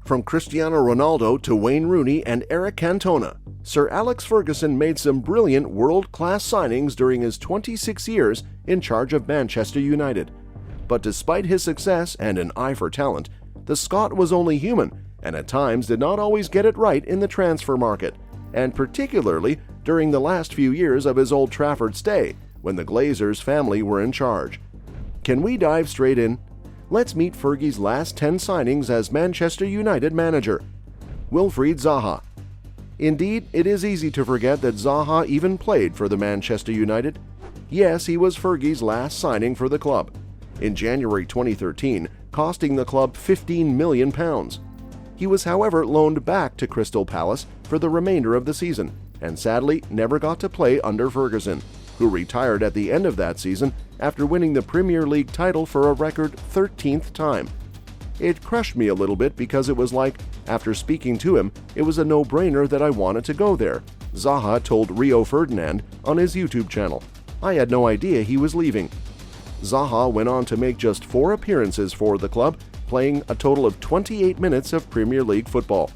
From Cristiano Ronaldo to Wayne Rooney and Eric Cantona, Sir Alex Ferguson made some brilliant world-class signings during his 26 years in charge of Manchester United. But despite his success and an eye for talent, the Scot was only human and at times did not always get it right in the transfer market, and particularly during the last few years of his Old Trafford stay, when the Glazers family were in charge. Can we dive straight in? Let's meet Fergie's last 10 signings as Manchester United manager. Wilfried Zaha. Indeed, it is easy to forget that Zaha even played for the Manchester United. Yes, he was Fergie's last signing for the club, in January 2013, costing the club £15 million. He was, however, loaned back to Crystal Palace for the remainder of the season, and sadly never got to play under Ferguson, who retired at the end of that season after winning the Premier League title for a record 13th time. It crushed me a little bit because it was like, after speaking to him, it was a no-brainer that I wanted to go there, Zaha told Rio Ferdinand on his YouTube channel. I had no idea he was leaving. Zaha went on to make just 4 appearances for the club, playing a total of 28 minutes of Premier League football.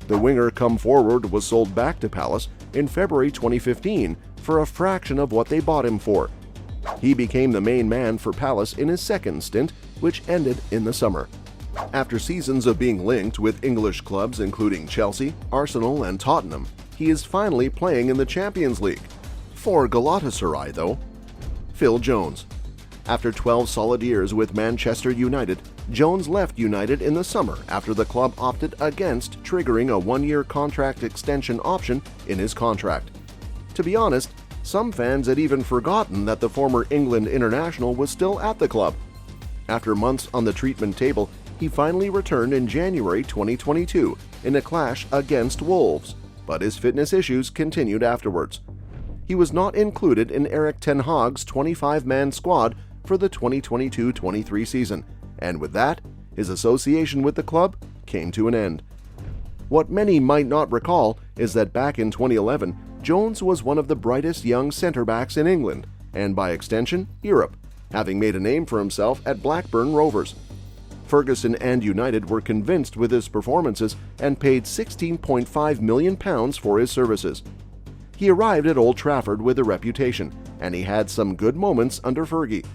The winger come forward was sold back to Palace in February 2015 for a fraction of what they bought him for. He became the main man for Palace in his second stint, which ended in the summer. After seasons of being linked with English clubs including Chelsea, Arsenal, and Tottenham, he is finally playing in the Champions League. For Galatasaray, though. Phil Jones. After 12 solid years with Manchester United, Jones left United in the summer after the club opted against triggering a 1-year contract extension option in his contract. To be honest, some fans had even forgotten that the former England international was still at the club. After months on the treatment table, he finally returned in January 2022 in a clash against Wolves, but his fitness issues continued afterwards. He was not included in Erik ten Hag's 25-man squad for the 2022-23 season, and with that, his association with the club came to an end. What many might not recall is that back in 2011, Jones was one of the brightest young centre-backs in England, and by extension, Europe, having made a name for himself at Blackburn Rovers. Ferguson and United were convinced with his performances and paid £16.5 million for his services. He arrived at Old Trafford with a reputation, and he had some good moments under Fergie.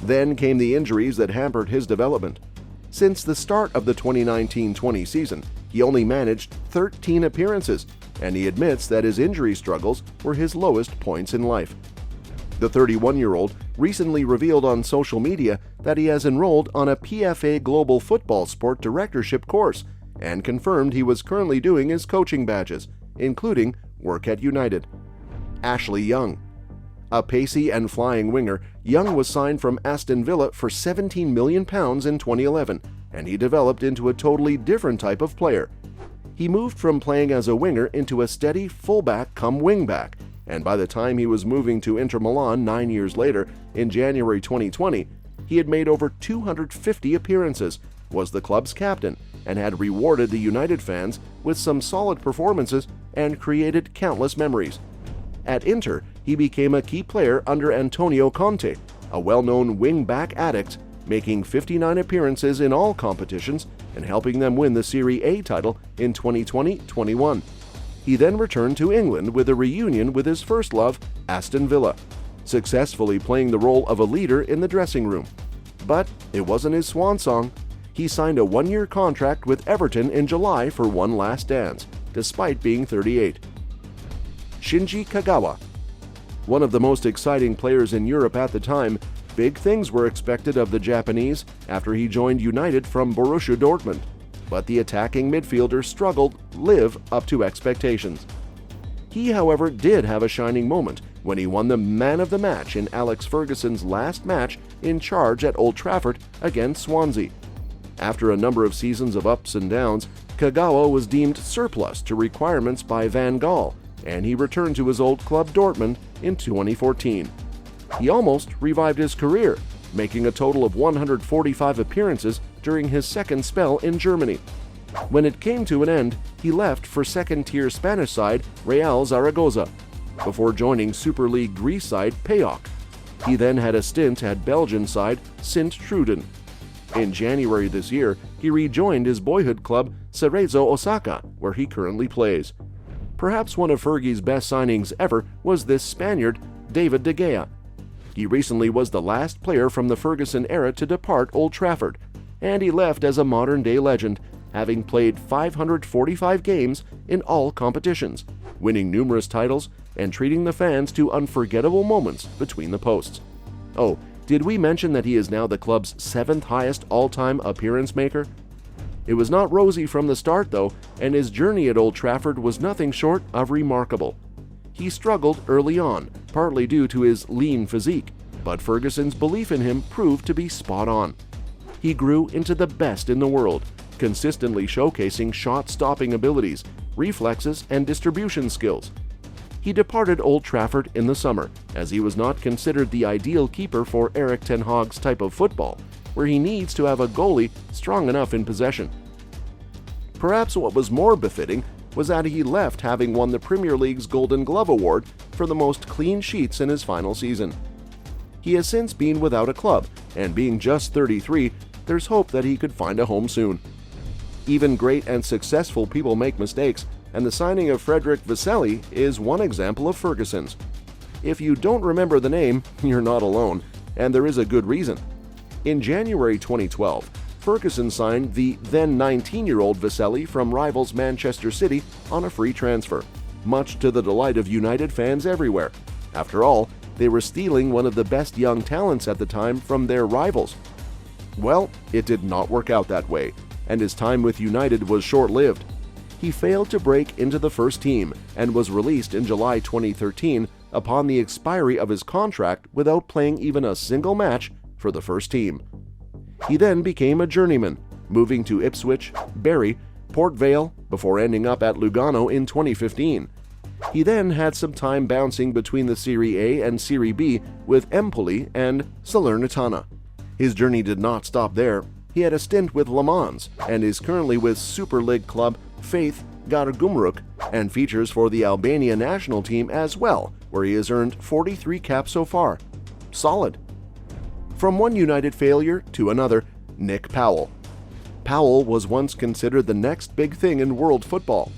Then came the injuries that hampered his development. Since the start of the 2019-20 season, he only managed 13 appearances, and he admits that his injury struggles were his lowest points in life. The 31-year-old recently revealed on social media that he has enrolled on a PFA Global Football Sport Directorship course and confirmed he was currently doing his coaching badges, including work at United. Ashley Young. A pacey and flying winger, Young was signed from Aston Villa for £17 million in 2011, and he developed into a totally different type of player. He moved from playing as a winger into a steady fullback come wingback, and by the time he was moving to Inter Milan 9 years later, in January 2020, he had made over 250 appearances, was the club's captain, and had rewarded the United fans with some solid performances and created countless memories. At Inter, he became a key player under Antonio Conte, a well-known wing-back addict, making 59 appearances in all competitions and helping them win the Serie A title in 2020-21. He then returned to England with a reunion with his first love, Aston Villa, successfully playing the role of a leader in the dressing room. But it wasn't his swan song. He signed a 1-year contract with Everton in July for one last dance, despite being 38. Shinji Kagawa. One of the most exciting players in Europe at the time, big things were expected of the Japanese after he joined United from Borussia Dortmund, but the attacking midfielder struggled live up to expectations. He, however, did have a shining moment when he won the Man of the Match in Alex Ferguson's last match in charge at Old Trafford against Swansea. After a number of seasons of ups and downs, Kagawa was deemed surplus to requirements by Van Gaal, and he returned to his old club Dortmund in 2014. He almost revived his career, making a total of 145 appearances during his second spell in Germany. When it came to an end, he left for second-tier Spanish side Real Zaragoza, before joining Super League Greece side PAOK. He then had a stint at Belgian side Sint-Truiden. In January this year, he rejoined his boyhood club Cerezo Osaka, where he currently plays. Perhaps one of Fergie's best signings ever was this Spaniard, David De Gea. He recently was the last player from the Ferguson era to depart Old Trafford, and he left as a modern-day legend, having played 545 games in all competitions, winning numerous titles and treating the fans to unforgettable moments between the posts. Oh, did we mention that he is now the club's 7th highest all-time appearance maker? It was not rosy from the start, though, and his journey at Old Trafford was nothing short of remarkable. He struggled early on, partly due to his lean physique, but Ferguson's belief in him proved to be spot on. He grew into the best in the world, consistently showcasing shot-stopping abilities, reflexes, and distribution skills. He departed Old Trafford in the summer, as he was not considered the ideal keeper for Erik ten Hag's type of football, where he needs to have a goalie strong enough in possession. Perhaps what was more befitting was that he left having won the Premier League's Golden Glove Award for the most clean sheets in his final season. He has since been without a club, and being just 33, there's hope that he could find a home soon. Even great and successful people make mistakes, and the signing of Frederick Vesely is one example of Ferguson's. If you don't remember the name, you're not alone, and there is a good reason. In January 2012, Ferguson signed the then 19-year-old Vesely from rivals Manchester City on a free transfer, much to the delight of United fans everywhere. After all, they were stealing one of the best young talents at the time from their rivals. Well, it did not work out that way, and his time with United was short-lived. He failed to break into the first team and was released in July 2013 upon the expiry of his contract without playing even a single match for the first team. He then became a journeyman, moving to Ipswich, Bury, Port Vale, before ending up at Lugano in 2015. He then had some time bouncing between the Serie A and Serie B with Empoli and Salernitana. His journey did not stop there. He had a stint with Le Mans and is currently with Super League club Faith Gargumruk and features for the Albania national team as well, where he has earned 43 caps so far. Solid. From one United failure to another, Nick Powell. Powell was once considered the next big thing in world football.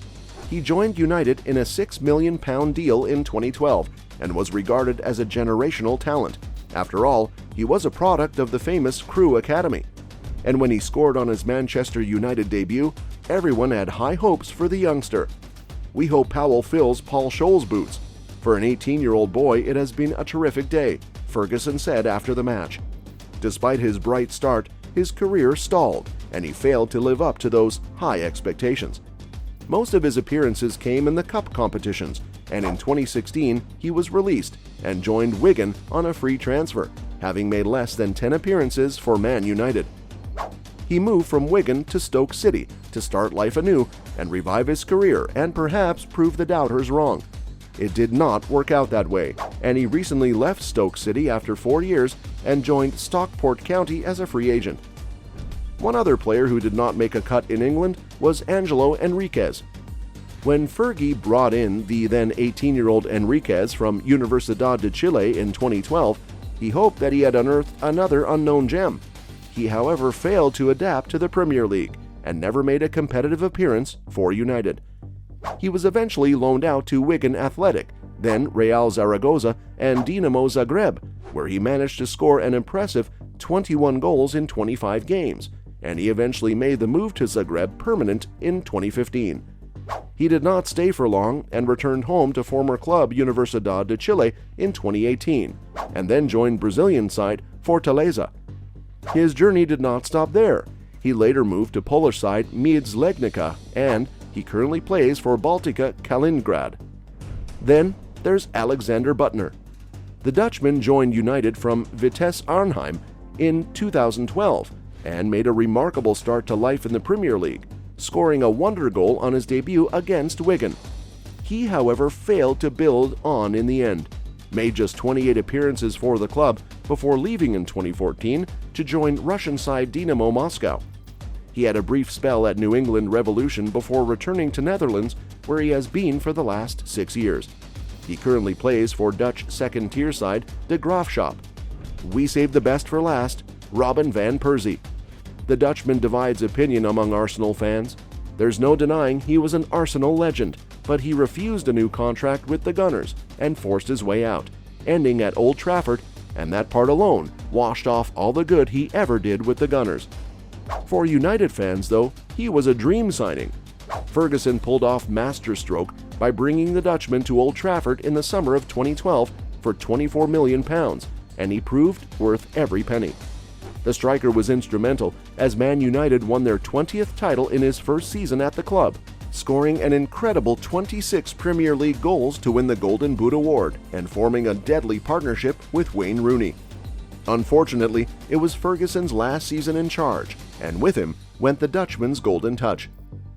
He joined United in a £6 million deal in 2012 and was regarded as a generational talent. After all, he was a product of the famous Crewe Academy. And when he scored on his Manchester United debut, everyone had high hopes for the youngster. We hope Powell fills Paul Scholl's boots. For an 18-year-old boy, it has been a terrific day, Ferguson said after the match. Despite his bright start, his career stalled, and he failed to live up to those high expectations. Most of his appearances came in the cup competitions, and in 2016 he was released and joined Wigan on a free transfer, having made less than 10 appearances for Man United. He moved from Wigan to Stoke City to start life anew and revive his career and perhaps prove the doubters wrong. It did not work out that way, and he recently left Stoke City after 4 years and joined Stockport County as a free agent. One other player who did not make a cut in England was Angelo Enriquez. When Fergie brought in the then 18-year-old Enriquez from Universidad de Chile in 2012, he hoped that he had unearthed another unknown gem. He, however, failed to adapt to the Premier League and never made a competitive appearance for United. He was eventually loaned out to Wigan Athletic, then Real Zaragoza and Dinamo Zagreb, where he managed to score an impressive 21 goals in 25 games, and he eventually made the move to Zagreb permanent in 2015. He did not stay for long and returned home to former club Universidad de Chile in 2018, and then joined Brazilian side Fortaleza. His journey did not stop there. He later moved to Polish side Miedź Legnica, and he currently plays for Baltica Kaliningrad. Then there's Alexander Butner. The Dutchman joined United from Vitesse Arnhem in 2012 and made a remarkable start to life in the Premier League, scoring a wonder goal on his debut against Wigan. He, however, failed to build on in the end, made just 28 appearances for the club before leaving in 2014 to join Russian side Dinamo Moscow. He had a brief spell at New England Revolution before returning to Netherlands, where he has been for the last 6 years. He currently plays for Dutch second-tier side De Graafschap. We saved the best for last, Robin van Persie. The Dutchman divides opinion among Arsenal fans. There's no denying he was an Arsenal legend, but he refused a new contract with the Gunners and forced his way out, ending at Old Trafford, and that part alone washed off all the good he ever did with the Gunners. For United fans, though, he was a dream signing. Ferguson pulled off masterstroke by bringing the Dutchman to Old Trafford in the summer of 2012 for £24 million, and he proved worth every penny. The striker was instrumental as Man United won their 20th title in his first season at the club, scoring an incredible 26 Premier League goals to win the Golden Boot Award and forming a deadly partnership with Wayne Rooney. Unfortunately, it was Ferguson's last season in charge, and with him went the Dutchman's golden touch.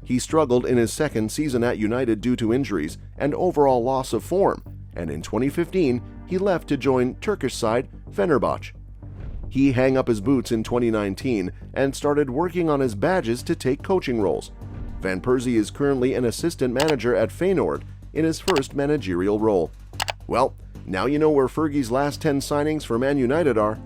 He struggled in his second season at United due to injuries and overall loss of form, and in 2015 he left to join Turkish side Fenerbahce. He hung up his boots in 2019 and started working on his badges to take coaching roles. Van Persie is currently an assistant manager at Feyenoord in his first managerial role. Well, now you know where Fergie's last 10 signings for Man United are.